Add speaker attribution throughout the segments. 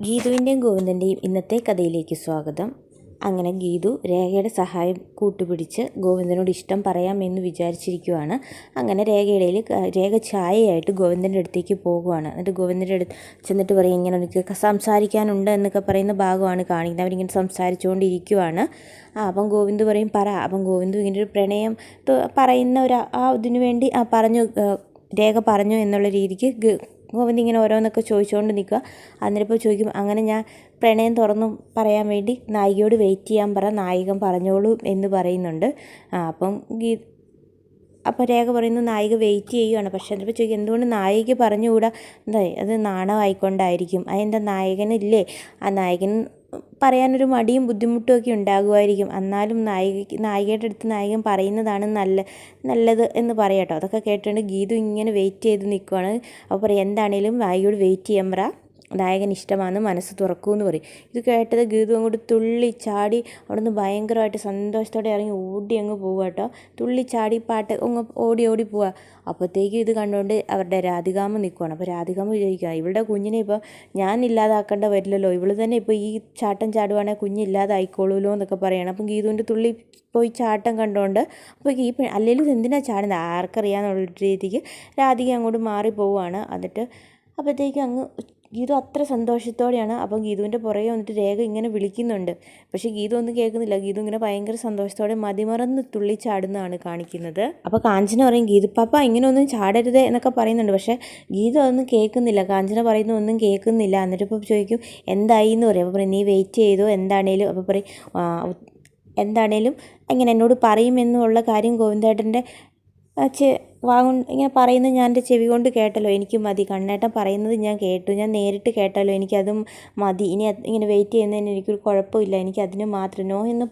Speaker 1: ഗീതുവിൻ്റെയും ഗോവിന്ദൻ്റെയും ഇന്നത്തെ കഥയിലേക്ക് സ്വാഗതം. അങ്ങനെ ഗീതു രേഖയുടെ സഹായം കൂട്ടുപിടിച്ച് ഗോവിന്ദനോട് ഇഷ്ടം പറയാമെന്ന് വിചാരിച്ചിരിക്കുവാണ്. അങ്ങനെ രേഖ ചായയായിട്ട് ഗോവിന്ദൻ്റെ അടുത്തേക്ക് പോകുവാണ്. എന്നിട്ട് ഗോവിന്ദൻ്റെ അടുത്ത് ചെന്നിട്ട് പറയും, ഇങ്ങനെ എനിക്ക് സംസാരിക്കാനുണ്ട് എന്നൊക്കെ പറയുന്ന ഭാഗമാണ് കാണിക്കുന്നത്. അവരിങ്ങനെ സംസാരിച്ചുകൊണ്ടിരിക്കുവാണ്. അപ്പം ഗോവിന്ദ് പറയും പറ. അപ്പം ഗോവിന്ദ് ഇങ്ങനെ ഒരു പ്രണയം പറയുന്ന ഇതിനു വേണ്ടി രേഖ പറഞ്ഞു എന്നുള്ള രീതിക്ക് ഗോവിന്ദ് ഇങ്ങനെ ഓരോന്നൊക്കെ ചോദിച്ചുകൊണ്ട് നിൽക്കുക. അന്നേരപ്പോൾ ചോദിക്കും, അങ്ങനെ ഞാൻ പ്രണയം തുറന്നു പറയാൻ വേണ്ടി നായികയോട് വെയിറ്റ് ചെയ്യാൻ പറ, നായികൻ പറഞ്ഞോളൂ എന്ന് പറയുന്നുണ്ട്. അപ്പോൾ രേഖ പറയുന്നു നായിക വെയിറ്റ് ചെയ്യുകയാണ്. പക്ഷേ അതിപ്പോൾ ചോദിക്കും, എന്തുകൊണ്ട് നായിക പറഞ്ഞുകൂടാ? എന്താ അത് നാണമായിക്കൊണ്ടായിരിക്കും. അതെന്താ നായകനില്ലേ? ആ നായകൻ പറയാനൊരു മടിയും ബുദ്ധിമുട്ടും ഒക്കെ ഉണ്ടാകുമായിരിക്കും. എന്നാലും നായികയുടെ അടുത്ത് നായകൻ പറയുന്നതാണ് നല്ലത് എന്ന് പറയാം കേട്ടോ. അതൊക്കെ കേട്ടുകൊണ്ട് ഗീതു ഇങ്ങനെ വെയിറ്റ് ചെയ്ത് നിൽക്കുവാണ്. അപ്പോൾ പറയും, എന്താണേലും നായികയോട് വെയിറ്റ് ചെയ്യാൻ പറ, നായകൻ ഇഷ്ടമാണെന്ന് മനസ്സ് തുറക്കുമെന്ന് പറയും. ഇത് കേട്ടത് ഗീതു അങ്ങോട്ട് തുള്ളി ചാടി അവിടെ നിന്ന് ഭയങ്കരമായിട്ട് സന്തോഷത്തോടെ ഇറങ്ങി ഓടി അങ്ങ് പോവുക കേട്ടോ. തുള്ളി ചാടി പാട്ട് അങ്ങ് ഓടി പോവുക. അപ്പോഴത്തേക്കും ഇത് കണ്ടുകൊണ്ട് അവരുടെ രാധികാമ്മ നിൽക്കുവാണ്. അപ്പോൾ രാധികാമ്മ ചോദിക്കുക, ഇവളുടെ കുഞ്ഞിനെ ഇപ്പോൾ ഞാൻ ഇല്ലാതാക്കേണ്ട വരില്ലല്ലോ, ഇവൾ തന്നെ ഇപ്പോൾ ഈ ചാട്ടം ചാടുവാണെങ്കിൽ കുഞ്ഞില്ലാതായിക്കോളൂല്ലോ എന്നൊക്കെ പറയണം. അപ്പം ഗീതുവിൻ്റെ തുള്ളി പോയി ചാട്ടം കണ്ടുകൊണ്ട് അപ്പോൾ അല്ലെങ്കിൽ എന്തിനാണ് ചാടുന്നത് ആർക്കറിയാന്നുള്ള രീതിക്ക് രാധിക അങ്ങോട്ട് മാറി പോവുകയാണ്. എന്നിട്ട് അപ്പോഴത്തേക്കും ഗീതു അത്ര സന്തോഷത്തോടെയാണ്. അപ്പം ഗീതുവിൻ്റെ പുറകെ വന്നിട്ട് രേഖ ഇങ്ങനെ വിളിക്കുന്നുണ്ട്. പക്ഷേ ഗീതു ഒന്നും കേൾക്കുന്നില്ല. ഗീതു ഇങ്ങനെ ഭയങ്കര സന്തോഷത്തോടെ മതിമറന്ന് തുള്ളിച്ചാടുന്നതാണ് കാണിക്കുന്നത്. അപ്പോൾ കാഞ്ചന പറയും, ഗീതു പാപ്പ ഇങ്ങനെ ഒന്നും ചാടരുത് എന്നൊക്കെ പറയുന്നുണ്ട്. പക്ഷേ ഗീതു അതൊന്നും കേൾക്കുന്നില്ല. കാഞ്ചന പറയുന്ന ഒന്നും കേൾക്കുന്നില്ല. എന്നിട്ട് ഇപ്പോൾ ചോദിക്കും, എന്തായി എന്ന് പറയും. അപ്പോൾ പറയും, നീ വെയിറ്റ് ചെയ്തോ എന്താണേലും. അപ്പോൾ പറയും, എന്താണേലും ഇങ്ങനെ എന്നോട് പറയുമെന്നുള്ള കാര്യം ഗോവിന്ദേട്ടൻ്റെ ഇങ്ങനെ പറയുന്നത് ഞാൻ എൻ്റെ ചെവി കൊണ്ട് കേട്ടല്ലോ, എനിക്ക് മതി. കണ്ണേട്ടൻ പറയുന്നത് ഞാൻ കേട്ടു, ഞാൻ നേരിട്ട് കേട്ടല്ലോ, എനിക്കതും മതി. ഇനി ഇങ്ങനെ വെയിറ്റ് ചെയ്യുന്നതിന് എനിക്കൊരു കുഴപ്പമില്ല, എനിക്കതിന് മാത്രം നോ എന്ന്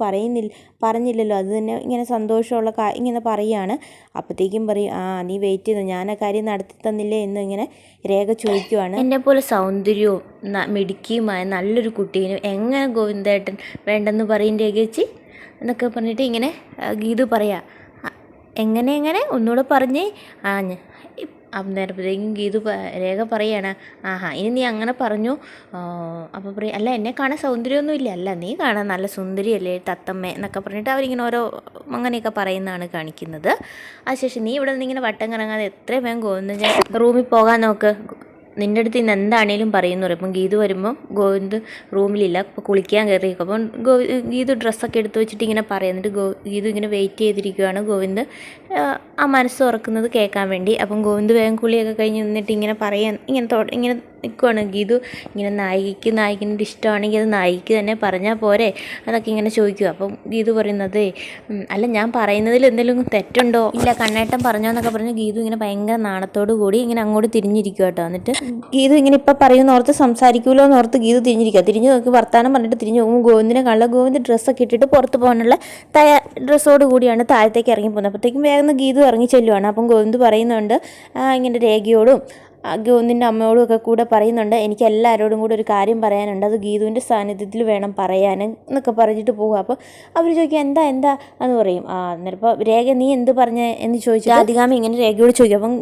Speaker 1: പറഞ്ഞില്ലല്ലോ, അത് തന്നെ ഇങ്ങനെ സന്തോഷമുള്ള ഇങ്ങനെ പറയുകയാണ്. അപ്പോഴത്തേക്കും പറയും, നീ വെയിറ്റ് ചെയ്തു, ഞാൻ ആ കാര്യം നടത്തി തന്നില്ലേ എന്ന് ഇങ്ങനെ രേഖ ചോദിക്കുവാണ്. എന്നെപ്പോലെ സൗന്ദര്യവും മിടുക്കിയുമായ നല്ലൊരു കുട്ടീനും എങ്ങനെ ഗോവിന്ദേട്ടൻ വേണ്ടെന്ന് പറയും രേഖച്ചി എന്നൊക്കെ പറഞ്ഞിട്ട് ഇങ്ങനെ ഗീതു പറയാം. എങ്ങനെ ഒന്നുകൂടെ പറഞ്ഞേ. അന്നേരപ്പോഴത്തേക്കും ഗീതു രേഖ പറയാണ്, ഇനി നീ അങ്ങനെ പറഞ്ഞു. അപ്പോൾ പറയും, അല്ല എന്നെ കാണാൻ സൗന്ദര്യമൊന്നും ഇല്ല, അല്ല നീ കാണാൻ നല്ല സുന്ദരിയല്ലേ തത്തമ്മ എന്നൊക്കെ പറഞ്ഞിട്ട് അവരിങ്ങനെ അങ്ങനെയൊക്കെ പറയുന്നതാണ് കാണിക്കുന്നത്. അതിനുശേഷം നീ ഇവിടെ നിന്ന് ഇങ്ങനെ വട്ടം കറങ്ങാതെ എത്രയും വേഗം ഗോവിന്ദൻ റൂമിൽ പോകാൻ നോക്ക്, നിൻ്റെ അടുത്ത് ഇന്ന് എന്താണേലും പറയുന്നു പറയും. അപ്പം ഗീതു വരുമ്പം ഗോവിന്ദ് റൂമിലില്ല. അപ്പോൾ കുളിക്കാൻ കയറിയിരിക്കും. അപ്പം ഗീതു ഡ്രസ്സൊക്കെ എടുത്ത് വെച്ചിട്ട് ഇങ്ങനെ പറയും. എന്നിട്ട് ഗീതു ഇങ്ങനെ വെയിറ്റ് ചെയ്തിരിക്കുകയാണ് ഗോവിന്ദ് ആ മനസ്സ് തുറക്കുന്നത് കേൾക്കാൻ വേണ്ടി. അപ്പം ഗോവിന്ദ് വേഗം കുളിയൊക്കെ കഴിഞ്ഞ് നിന്നിട്ട് ഇങ്ങനെ ഇങ്ങനെ നിൽക്കുവാണ്. ഗീതു ഇങ്ങനെ നായികൻ്റെ ഇഷ്ടമാണെങ്കിൽ അത് നായികയ്ക്ക് തന്നെ പറഞ്ഞാൽ പോരെ എന്നൊക്കെ ഇങ്ങനെ ചോദിക്കുക. അപ്പം ഗീതു പറയുന്നത്, അല്ല ഞാൻ പറയുന്നതിൽ എന്തെങ്കിലും തെറ്റുണ്ടോ? ഇല്ല കണ്ണേട്ടൻ പറഞ്ഞോ എന്നൊക്കെ പറഞ്ഞ് ഗീതു ഇങ്ങനെ ഭയങ്കര നാണത്തോടു കൂടി ഇങ്ങനെ അങ്ങോട്ട് തിരിഞ്ഞിരിക്കുക കേട്ടോ. എന്നിട്ട് ഗീതു ഇങ്ങനെ ഇപ്പം പറയുമെന്നോർത്ത് സംസാരിക്കുമല്ലോ എന്നോർത്ത് ഗീതു തിരിഞ്ഞു നോക്കി വർത്താനം പറഞ്ഞിട്ട് തിരിഞ്ഞു പോകും. ഗോവിന്ദിനെ കാണുക. ഗോവിന്ദ് ഡ്രസ്സൊക്കെ ഇട്ടിട്ട് പുറത്ത് പോകാനുള്ള ഡ്രസ്സോട് കൂടിയാണ് താഴത്തേക്ക് ഇറങ്ങി പോകുന്നത്. അപ്പോഴത്തേക്കും വേഗം ഗീതു ഇറങ്ങി ചെല്ലുവാണ്. അപ്പം ഗോവിന്ദ് പറയുന്നുണ്ട് ഇങ്ങനെ രേഖയോടും ഗോവിന്ദിൻ്റെ അമ്മയോടും ഒക്കെ കൂടെ പറയുന്നുണ്ട്, എനിക്ക് എല്ലാവരോടും കൂടെ ഒരു കാര്യം പറയാനുണ്ട്, അത് ഗീതുവിൻ്റെ സാന്നിധ്യത്തിൽ വേണം പറയാൻ എന്നൊക്കെ പറഞ്ഞിട്ട് പോകുക. അപ്പോൾ അവർ ചോദിക്കുക, എന്താ എന്ന് പറയും. അന്നേരപ്പോൾ രേഖ നീ എന്ത് പറഞ്ഞ എന്ന് ചോദിച്ചു രാധികാമ്മ ഇങ്ങനെ രേഖയോട് ചോദിക്കും. അപ്പം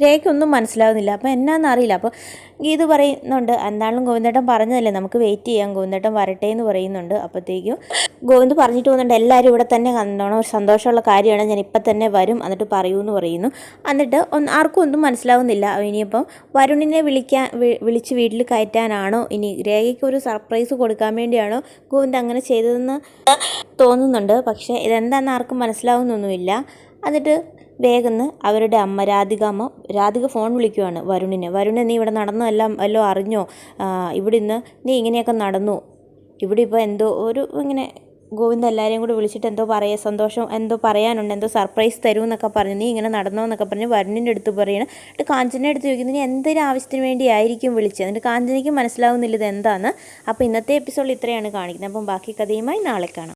Speaker 1: രേഖയൊന്നും മനസ്സിലാവുന്നില്ല. അപ്പം എന്നാന്ന് അറിയില്ല. അപ്പോൾ ഗീതു പറയുന്നുണ്ട്, എന്താണെങ്കിലും ഗോവിന്ദേട്ടൻ പറഞ്ഞതല്ലേ, നമുക്ക് വെയിറ്റ് ചെയ്യാം, ഗോവിന്ദേട്ടൻ വരട്ടെ എന്ന് പറയുന്നുണ്ട്. അപ്പോഴത്തേക്കും ഗോവിന്ദ് പറഞ്ഞിട്ട് പോകുന്നുണ്ട്, എല്ലാവരും ഇവിടെ തന്നെ കണ്ടോണം, ഒരു സന്തോഷമുള്ള കാര്യമാണ്, ഞാൻ ഇപ്പം തന്നെ വരും എന്നിട്ട് പറയൂ എന്ന് പറയുന്നു. എന്നിട്ട് ആർക്കും ഒന്നും മനസ്സിലാവുന്നില്ല. ഇനിയിപ്പം വരുണിനെ വിളിച്ച് വീട്ടിൽ കയറ്റാനാണോ, ഇനി രേഖയ്ക്ക് ഒരു സർപ്രൈസ് കൊടുക്കാൻ വേണ്ടിയാണോ ഗോവിന്ദ് അങ്ങനെ ചെയ്തതെന്ന് തോന്നുന്നുണ്ട്. പക്ഷേ ഇതെന്താണെന്ന് ആർക്കും മനസ്സിലാവുന്നൊന്നുമില്ല. എന്നിട്ട് വേഗം അവരുടെ അമ്മ രാധിക ഫോൺ വിളിക്കുവാണ് വരുണിനെ നീ ഇവിടെ നടന്നതെല്ലാം വല്ലതും അറിഞ്ഞോ? ഇവിടെ ഇന്ന് നീ ഇങ്ങനെയൊക്കെ നടന്നു, ഇവിടെ ഇപ്പോൾ എന്തോ ഇങ്ങനെ ഗോവിന്ദ് എല്ലാവരെയും കൂടെ വിളിച്ചിട്ട് സന്തോഷം എന്തോ പറയാനുണ്ട്, എന്തോ സർപ്രൈസ് തരുമെന്നൊക്കെ പറഞ്ഞു, നീ ഇങ്ങനെ നടന്നോ എന്നൊക്കെ പറഞ്ഞ് വരുണിൻ്റെ അടുത്ത് പറയണം. എന്നിട്ട് കാഞ്ചനയുടെ അടുത്ത് ചോദിക്കുന്നത് നീ എന്തൊരു ആവശ്യത്തിന് വേണ്ടിയായിരിക്കും വിളിച്ചത്. എന്നിട്ട് കാഞ്ചനയ്ക്ക് മനസ്സിലാവുന്നില്ല ഇത് എന്താണെന്ന്. അപ്പോൾ ഇന്നത്തെ എപ്പിസോഡിൽ ഇത്രയാണ് കാണിക്കുന്നത്. അപ്പം ബാക്കി കഥയുമായി നാളെ കാണാം.